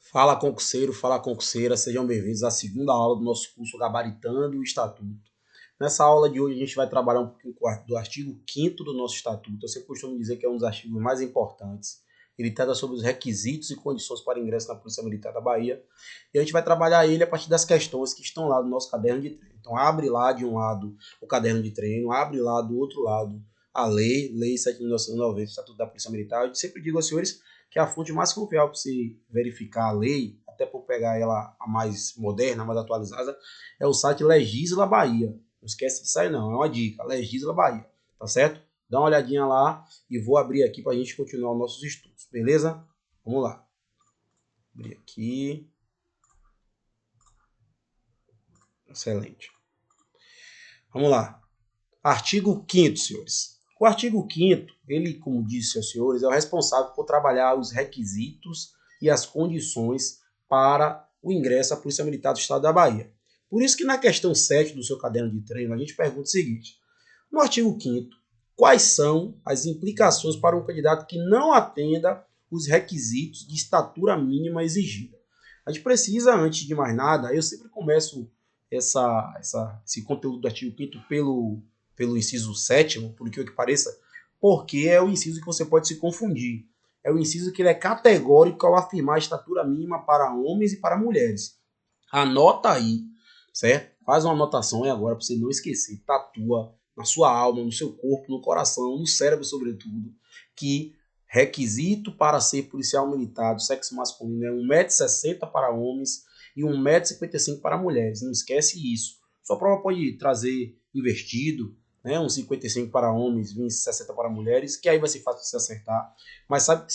Fala concurseiro, fala concurseira, sejam bem-vindos à segunda aula do nosso curso Gabaritando o Estatuto. Nessa aula de hoje a gente vai trabalhar um pouquinho do artigo 5º do nosso Estatuto. Eu sempre costumo dizer que é um dos artigos mais importantes. Ele trata sobre os requisitos e condições para ingresso na Polícia Militar da Bahia. E a gente vai trabalhar ele a partir das questões que estão lá no nosso caderno de treino. Então abre lá de um lado o caderno de treino, abre lá do outro lado a Lei 7.990, Estatuto da Polícia Militar. Eu sempre digo aos senhores que é a fonte mais confiável para você verificar a lei, até por pegar ela a mais moderna, a mais atualizada, é o site Legisla Bahia. Não esquece disso aí não, é uma dica, Legisla Bahia, tá certo? Dá uma olhadinha lá e vou abrir aqui para a gente continuar os nossos estudos, beleza? Vamos lá. Abrir aqui. Excelente. Vamos lá. Artigo 5º, senhores. O artigo 5º, ele, como disse aos senhores, é o responsável por trabalhar os requisitos e as condições para o ingresso à Polícia Militar do Estado da Bahia. Por isso que na questão 7 do seu caderno de treino, a gente pergunta o seguinte: no artigo 5º, quais são as implicações para um candidato que não atenda os requisitos de estatura mínima exigida? A gente precisa, antes de mais nada, eu sempre começo esse conteúdo do artigo 5º pelo inciso 7º, por que pareça, porque é o inciso que você pode se confundir. É o inciso que ele é categórico ao afirmar a estatura mínima para homens e para mulheres. Anota aí, certo? Faz uma anotação aí agora para você não esquecer. Tatua na sua alma, no seu corpo, no coração, no cérebro, sobretudo, que requisito para ser policial militar do sexo masculino é 1,60 m para homens e 1,55 m para mulheres. Não esquece isso. Sua prova pode trazer invertido, né, uns 55 para homens, 60 para mulheres, que aí vai ser fácil de se acertar. Mas sabe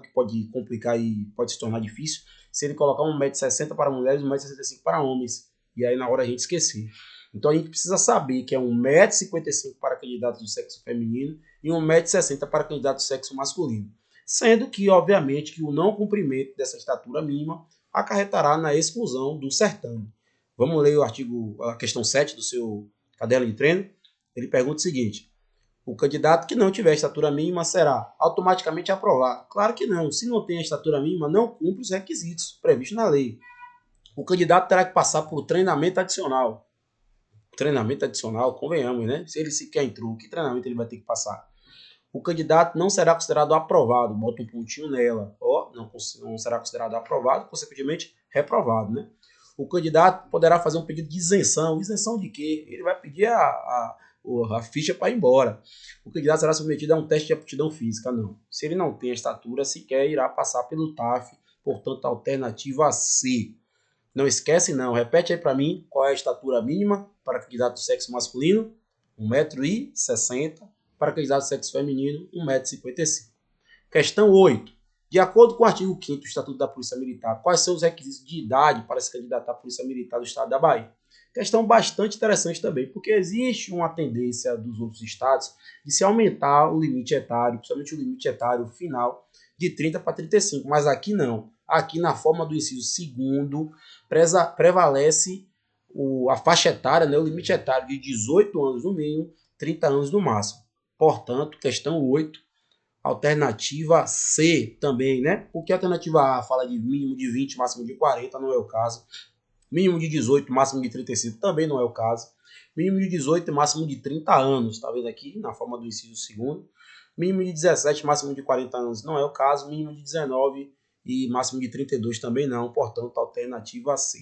que pode complicar e pode se tornar difícil? Se ele colocar 1,60 m para mulheres e 1,65 m para homens. E aí na hora a gente esquecer. Então a gente precisa saber que é 1,55 m para candidatos do sexo feminino e 1,60 m para candidatos do sexo masculino. Sendo que, obviamente, que o não cumprimento dessa estatura mínima acarretará na exclusão do certame. Vamos ler a questão 7 do seu caderno de treino? Ele pergunta o seguinte: o candidato que não tiver estatura mínima será automaticamente aprovado? Claro que não. Se não tem a estatura mínima, não cumpre os requisitos previstos na lei. O candidato terá que passar por treinamento adicional. Treinamento adicional, convenhamos, né? Se ele sequer entrou, que treinamento ele vai ter que passar? O candidato não será considerado aprovado. Bota um pontinho nela. Não será considerado aprovado, consequentemente reprovado, né? O candidato poderá fazer um pedido de isenção. Isenção de quê? Ele vai pedir a ficha para ir embora. O candidato será submetido a um teste de aptidão física. Não. Se ele não tem a estatura, sequer irá passar pelo TAF. Portanto, a alternativa C. Não esquece, não. Repete aí para mim qual é a estatura mínima para candidato do sexo masculino. 1,60 m. Para candidato do sexo feminino, 1,55 m. Questão 8. De acordo com o artigo 5º do Estatuto da Polícia Militar, quais são os requisitos de idade para se candidatar à Polícia Militar do Estado da Bahia? Questão bastante interessante também, porque existe uma tendência dos outros estados de se aumentar o limite etário, principalmente o limite etário final, de 30 para 35, mas aqui não. Aqui na forma do inciso 2º, prevalece a faixa etária, né, o limite etário de 18 anos no mínimo, 30 anos no máximo. Portanto, questão 8, alternativa C também, né? Porque a alternativa A fala de mínimo de 20, máximo de 40, não é o caso. Mínimo de 18, máximo de 35, também não é o caso. Mínimo de 18, máximo de 30 anos, tá vendo aqui na forma do inciso 2º. Mínimo de 17, máximo de 40 anos, não é o caso. Mínimo de 19 e máximo de 32 também não, portanto, alternativa C.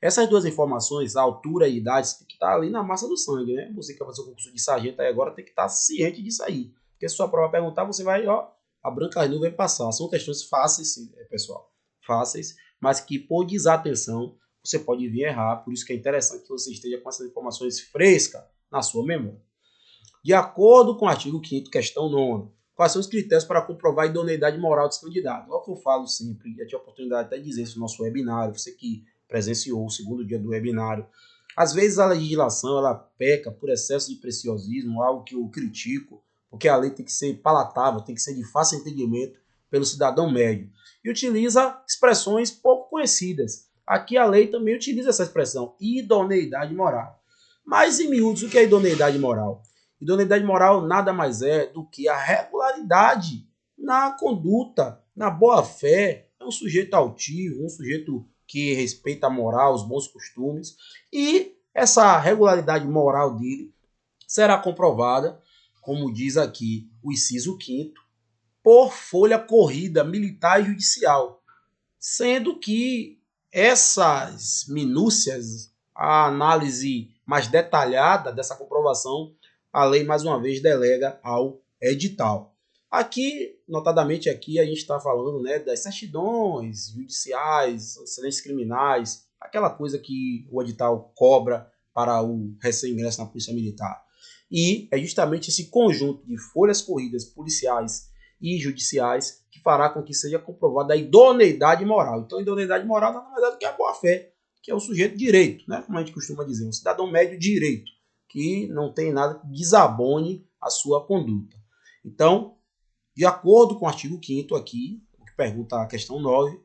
Essas duas informações, a altura e a idade, tem que estar ali na massa do sangue, né? Você que vai fazer o concurso de sargento aí agora tem que estar ciente disso aí. Porque se sua prova perguntar, você vai, a branca nuvem vai passar. São questões fáceis, sim, pessoal. Fáceis, mas que por desatenção você pode vir errar. Por isso que é interessante que você esteja com essas informações frescas na sua memória. De acordo com o artigo 5º, questão 9, quais são os critérios para comprovar a idoneidade moral dos candidatos? É o que eu falo sempre, já tive a oportunidade até de dizer isso no nosso webinário, você que presenciou o segundo dia do webinário. Às vezes a legislação ela peca por excesso de preciosismo, algo que eu critico, porque a lei tem que ser palatável, tem que ser de fácil entendimento pelo cidadão médio. E utiliza expressões pouco conhecidas. Aqui a lei também utiliza essa expressão, idoneidade moral. Mas em miúdos, o que é idoneidade moral? Idoneidade moral nada mais é do que a regularidade na conduta, na boa-fé, é um sujeito altivo, um sujeito que respeita a moral, os bons costumes, e essa regularidade moral dele será comprovada, como diz aqui o inciso 5º, por folha corrida militar e judicial, sendo que essas minúcias, a análise mais detalhada dessa comprovação, a lei mais uma vez delega ao edital. Aqui, notadamente aqui, a gente está falando, né, das certidões judiciais, excelências criminais, aquela coisa que o edital cobra para o recém-ingresso na Polícia Militar. E é justamente esse conjunto de folhas corridas policiais e judiciais que fará com que seja comprovada a idoneidade moral. Então, a idoneidade moral nada mais é do que a boa-fé, que é o sujeito de direito, né? Como a gente costuma dizer, um cidadão médio de direito, que não tem nada que desabone a sua conduta. Então, de acordo com o artigo 5º aqui, o que pergunta a questão 9,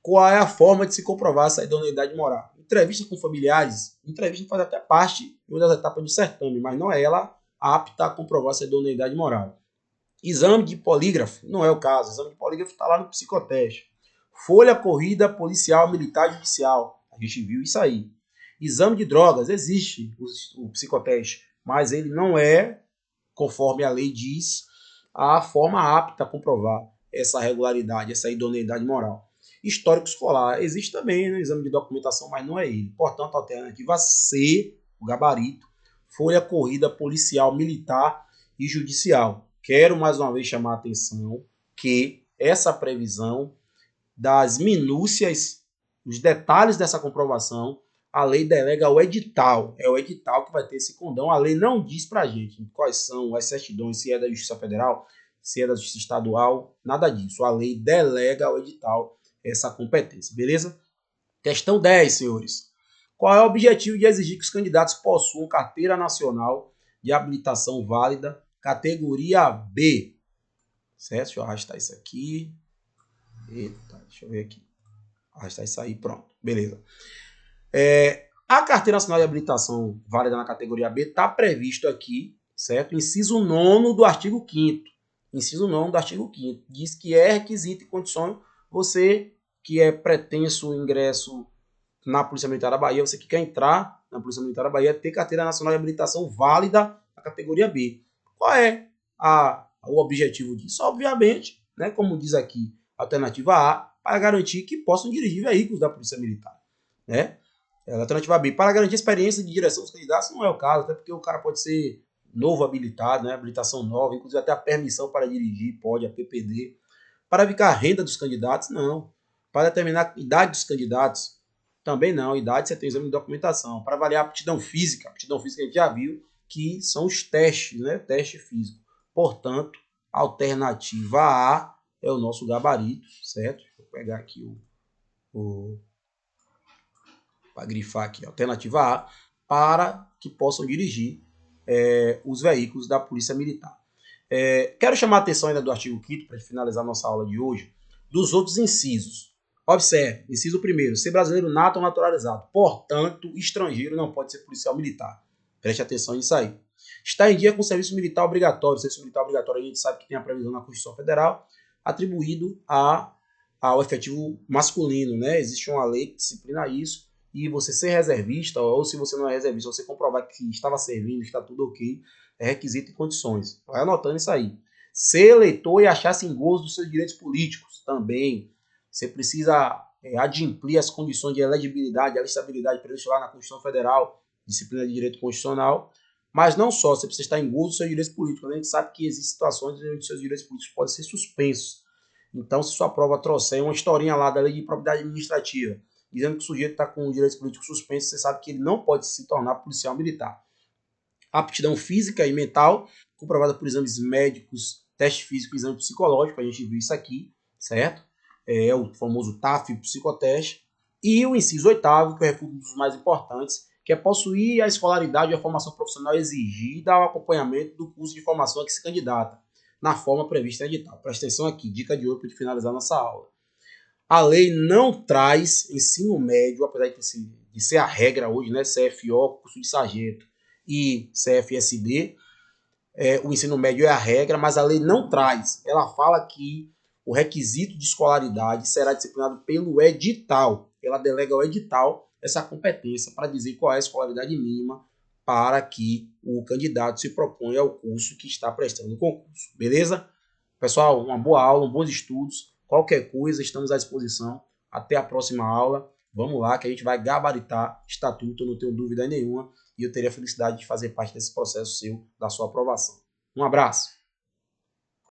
qual é a forma de se comprovar essa idoneidade moral? Entrevista com familiares, entrevista faz até parte de uma das etapas do certame, mas não é ela apta a comprovar essa idoneidade moral. Exame de polígrafo, não é o caso. Exame de polígrafo está lá no psicoteste. Folha corrida policial, militar e judicial. A gente viu isso aí. Exame de drogas, existe o psicoteste, mas ele não é, conforme a lei diz, a forma apta a comprovar essa regularidade, essa idoneidade moral. Histórico escolar, existe também no exame de documentação, mas não é ele. Portanto, a alternativa C, o gabarito, folha corrida policial, militar e judicial. Quero mais uma vez chamar a atenção que essa previsão das minúcias, os detalhes dessa comprovação, a lei delega ao edital. É o edital que vai ter esse condão. A lei não diz pra gente quais são as certidões, se é da Justiça Federal, se é da Justiça Estadual, nada disso. A lei delega ao edital essa competência, beleza? Questão 10, senhores. Qual é o objetivo de exigir que os candidatos possuam carteira nacional de habilitação válida, categoria B? Certo? Deixa eu arrastar isso aqui. Eita, deixa eu ver aqui. Arrastar isso aí, pronto. Beleza. A carteira nacional de habilitação válida na categoria B está previsto aqui, certo? Inciso 9 do artigo 5º. Inciso 9 do artigo 5º. Diz que é requisito e condição você que é pretenso o ingresso na Polícia Militar da Bahia, você que quer entrar na Polícia Militar da Bahia, ter carteira nacional de habilitação válida na categoria B. Qual é o objetivo disso? Obviamente, né, como diz aqui, alternativa A, para garantir que possam dirigir veículos da Polícia Militar. Né? Alternativa B, para garantir experiência de direção dos candidatos, não é o caso, até porque o cara pode ser novo habilitado, né, habilitação nova, inclusive até a permissão para dirigir, pode, a PPD. Para verificar a renda dos candidatos, não. Para determinar a idade dos candidatos, também não. Idade você tem exame de documentação. Para avaliar a aptidão física a gente já viu que são os testes, né? Teste físico. Portanto, a alternativa A é o nosso gabarito, certo? Vou pegar aqui para grifar aqui, alternativa A, para que possam dirigir os veículos da Polícia Militar. Quero chamar a atenção ainda do artigo 5º, para finalizar nossa aula de hoje, dos outros incisos. Observe, inciso 1º, ser brasileiro nato ou naturalizado. Portanto, estrangeiro não pode ser policial militar. Preste atenção nisso aí. Está em dia com o serviço militar obrigatório. O serviço militar obrigatório a gente sabe que tem a previsão na Constituição Federal, atribuído ao efetivo masculino. Né? Existe uma lei que disciplina isso, e você ser reservista, ou se você não é reservista, você comprovar que estava servindo, está tudo ok, é requisito e condições. Vai anotando isso aí. Ser eleitor e achar-se em gozo dos seus direitos políticos, também. Você precisa adimplir as condições de elegibilidade, elegibilidade prevista lá na Constituição Federal, disciplina de direito constitucional. Mas não só, você precisa estar em gozo dos seus direitos políticos. A gente sabe que existem situações onde seus direitos políticos podem ser suspensos. Então, se sua prova trouxer uma historinha lá da lei de propriedade administrativa, dizendo que o sujeito está com direitos políticos suspensos, você sabe que ele não pode se tornar policial militar. Aptidão física e mental, comprovada por exames médicos, teste físico e exame psicológico, a gente viu isso aqui, certo? É o famoso TAF, o psicoteste. E o inciso 8º, que é um dos mais importantes, que é possuir a escolaridade e a formação profissional exigida ao acompanhamento do curso de formação a que se candidata, na forma prevista em edital. Presta atenção aqui, dica de ouro para finalizar nossa aula. A lei não traz ensino médio, apesar de ser a regra hoje, né? CFO, curso de sargento, e CFSD, o ensino médio é a regra, mas a lei não traz. Ela fala que o requisito de escolaridade será disciplinado pelo edital. Ela delega ao edital essa competência para dizer qual é a escolaridade mínima para que o candidato se proponha ao curso que está prestando o concurso. Beleza? Pessoal, uma boa aula, bons estudos. Qualquer coisa, estamos à disposição. Até a próxima aula. Vamos lá, que a gente vai gabaritar estatuto, eu não tenho dúvida nenhuma. E eu teria a felicidade de fazer parte desse processo seu, da sua aprovação. Um abraço.